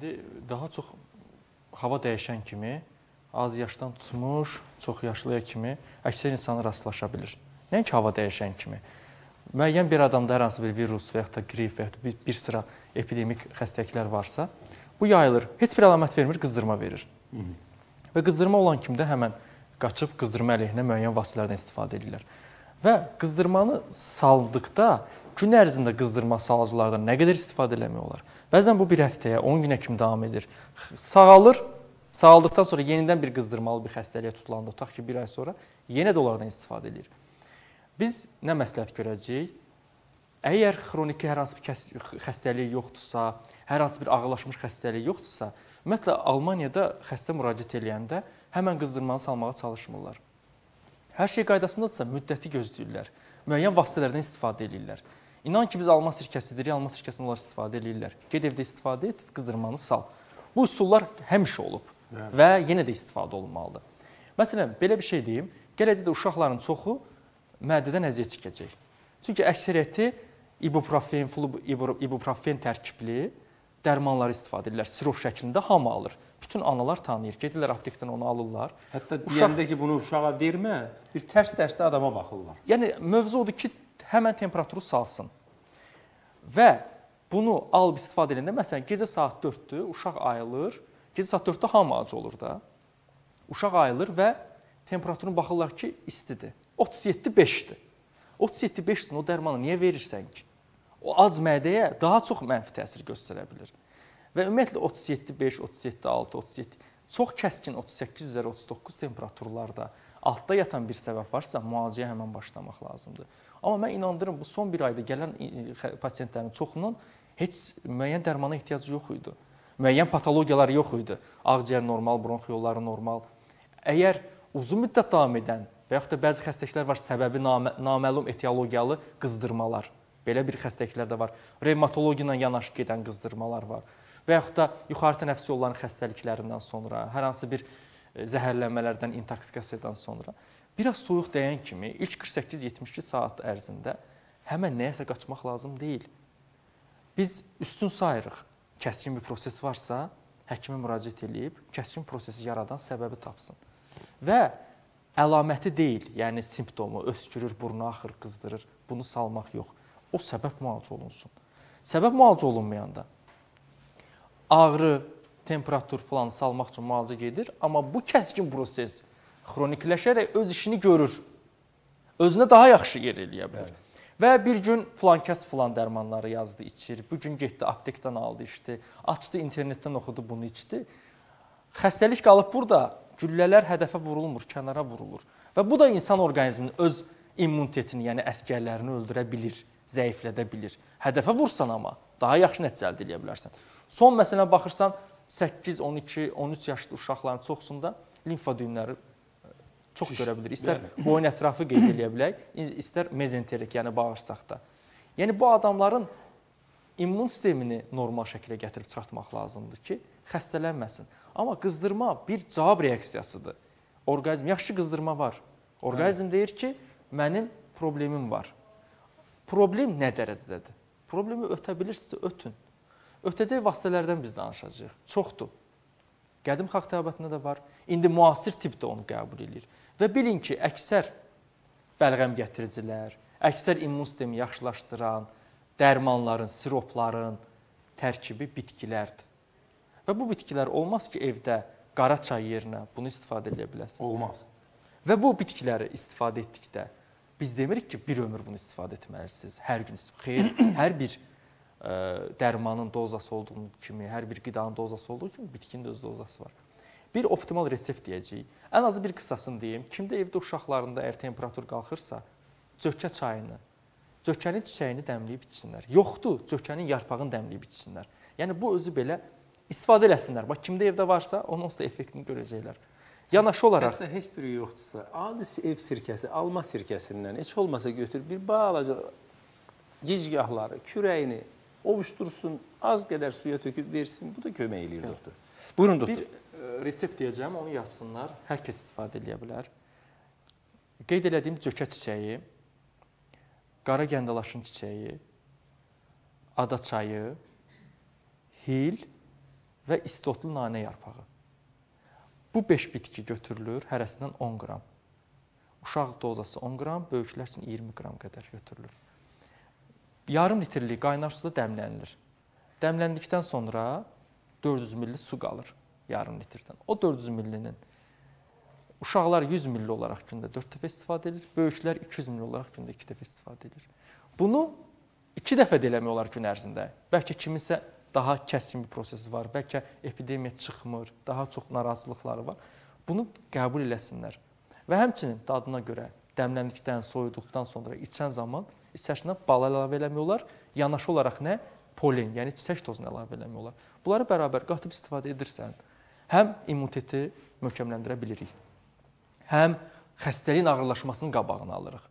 İndi daha çox hava dəyişən kimi, az yaşdan tutmuş, çox yaşlıya kimi əksər insanı rastlaşa bilir. Nəinki hava dəyişən kimi. Müəyyən bir adamda hər hansı bir virus və yaxud da qrip və yaxud da bir sıra epidemik xəstəliklər varsa, bu yayılır. Heç bir əlamət vermir, qızdırma verir. Və qızdırma olan kimdə həmən qaçıb qızdırma əleyhinə müəyyən vasitələrdən istifadə edirlər. Və qızdırmanı saldıqda gün ərzində qızdırma salıcılardan nə qədər istifadə eləmək olar? Bəzən bu bir həftəyə, 10 günə kimi davam edir. Sağalır, sağaldıqdan sonra yenidən bir qızdırmalı bir xəstəliyə tutulanda, tutaq ki, bir ay sonra yenə də onlardan istifadə edir. Biz nə məsləhət görəcəyik? Əgər xroniki hər hansı bir xəstəlik yoxdursa, hər hansı bir ağırlaşmış xəstəlik yoxdursa, ümumiyyətlə Almaniyada xəstə müraciət edəndə həmən qızdırmanı salmağa çalışmırlar. Hər şey qaydasındadırsa müddəti gözləyirlər. Müəyyən vasitələrdən istifadə edirlər. İnan ki, biz alma sirkəsidir, alma sirkəsini onlar istifadə edirlər. Ged evdə istifadə et, qızdırmanı sal. Bu üsullar həmişə olub və yenə də istifadə olunmalıdır. Məsələn, belə bir şey deyim, gələcəkdə uşaqların çoxu mədədən əziyyət çəkəcək. Çünki əksəriyyəti ibuprofen tərkibli dərmanları istifadə edirlər. Sirop şəklində hamı alır. Bütün analar tanıyır. Gedirlər aptekdən onu alırlar. Hətta deyəndə ki, bunu uşağa vermə, bir tərs-tərsdə adama baxırlar. Yəni, mövzu odur ki, həmən temperaturu salsın. Və bunu alıb istifadə edəndə, məsələn, gecə saat 4-dür, uşaq ayılır. Gecə saat 4-də hamı ac olur da. Uşaq ayılır və temperaturuna baxırlar ki, istidir. 37,5-dir. 37,5-dir, o dərmanı niyə verirsən ki? O ac mədəyə daha çox mənfi təsir göstərə bilir. Və ümumiyyətlə 37,5, 37,6, 37, çox kəskin 38-39 temperaturlarda altda yatan bir səbəb varsa, müalicəyə həmən başlamaq lazımdır. Amma mən inandırım, bu son bir ayda gələn pasientlərin çoxunun heç müəyyən dərmana ehtiyacı yox idi. Müəyyən patologiyaları yox idi. Ağciyər normal, bronx yolları normal. Əgər uzun müddət davam edən və yaxud da bəzi xəstəliklər var, səbəbi naməlum etiologiyalı qızdırmalar. Belə bir xəstəliklər də var. Revmatologiya ilə yanaşı gedən qızdırmalar var. Və yaxud da yuxarı tənəffüs yollarının xəstəliklərindən sonra, hər hansı bir zəhərlənmələrdən, intoksikasiyadan sonra biraz soyuq dəyən kimi ilk 48-72 saat ərzində həmən nəyəsə qaçmaq lazım deyil. Biz üstün sayırıq. Kəskin bir proses varsa, həkimə müraciət edib, kəskin prosesi yaradan səbəbi tapsın. Və əlaməti deyil, yəni simptomu, öskürür, burnu axır, qızdırır, bunu salmaq yox. O səbəb müalicə olunsun. Səbəb müalicə olunmayanda ağrı, temperatur falan salmaq üçün müalicə gedir, amma bu kəskin proses xronikləşərək öz işini görür. Özünə daha yaxşı yer eləyə bilər. Və bir gün filan kəs filan dərmanları yazdı, içir. Bu gün getdi, aptekdən aldı, içdi. Açdı, internetdən oxudu, bunu içdi. Xəstəlik qalıb burada, güllələr hədəfə vurulmur, kənara vurulur. Və bu da insan orqanizminin öz immunitetini, yəni əsgərlərini öldürə bilir, zəiflədə bilir. Hədəfə vursan amma, daha yaxşı nəticə əldə edə bilərsən. Son məsələn baxırsan, 8, 12, 13 yaşlı uşaqların çoxsunda limfa düyünləri çox görə bilir. İstər boyun ətrafı qeyd edə bilək, istər mezenterik, yəni bağırsaqda. Yəni bu adamların immun sistemini normal şəkildə gətirib çıxartmaq lazımdır ki, xəstələnməsin. Amma qızdırma bir cavab reaksiyasıdır. Orqanizm, yaxşı qızdırma var. Orqanizm deyir ki, mənim problemim var. Problem nə dərəcədədir? Problemi ötə bilirsinizsə, ötün. Ötəcək vasitələrdən biz danışacağıq. Çoxdur. Qədim xalq təbiətində də var. İndi müasir tibb də onu qəbul edir. Və bilin ki, əksər bəlğəm gətiricilər, əksər immun sistemi yaxşılaşdıran dərmanların, siropların tərkibi bitkilərdir. Və bu bitkilər olmaz ki, evdə qara çay yerinə bunu istifadə edə biləsiniz. Olmaz. Və bu bitkiləri istifadə etdikdə biz demirik ki, bir ömür bunu istifadə etməlisiniz. Hər gün, xeyr, hər bir dərmanın dozası olduğu kimi, hər bir qidanın dozası olduğu kimi bitkinin də öz dozası var. Bir optimal resept deyəcəyik. Ən azı bir qısasını deyim. Kimdə evdə uşaqlarında əgər temperatur qalxırsa, cökə çayını, cökənin çiçəyini dəmləyib içsinlər. Yoxdur, cökənin yarpağını dəmləyib içsinlər. Yəni bu özü belə istifadə eləsinlər. Bax, kimdə evdə varsa, onun onsuz da effektini görəcəklər. Yanaşı olaraq... Hətta heç biri yoxdursa, adi ev sirkəsi, alma sirkəsindən heç olmasa götür, bir balaca gicgahları, kürəyini ovuşdursun, az qədər suya töküb versin. Bu da kömək eləyir, doktor. Buyurun, doktor. Bir resept deyəcəm, onu yazsınlar. Hər kəs istifadə edə bilər. Qeyd elədiyim cökə çiçəyi, qara gəndalaşın çiçəyi, ada çayı, hil və istotlu nanə yarpağı. Bu 5 bitki götürülür, hərəsindən 10 qram. Uşaq dozası 10 qram, böyüklər üçün 20 qram qədər götürülür. Yarım litrlik qaynar suda dəmlənilir. Dəmləndikdən sonra 400 ml su qalır yarım litrdən. O 400 ml-nin uşaqlar 100 ml olaraq gündə 4 dəfə istifadə edir, böyüklər 200 ml olaraq gündə 2 dəfə istifadə edir. Bunu 2 dəfə də eləmək olar gün ərzində. Bəlkə kiminsə daha kəskin bir prosesi var, bəlkə epidemiya çıxmır, daha çox narazılıqları var. Bunu qəbul eləsinlər. Və həmçinin dadına görə dəmləndikdən, soyuduqdan sonra içən zaman içərisinə bal əlavə eləmək olar. Yanaşı olaraq nə? Polen, yəni çiçək tozunu əlavə eləmək olar. Bunları bərabər qatıb istifadə edirsən, həm immuniteti möhkəmləndirə bilirik, həm xəstəliyin ağırlaşmasının qabağını alırıq.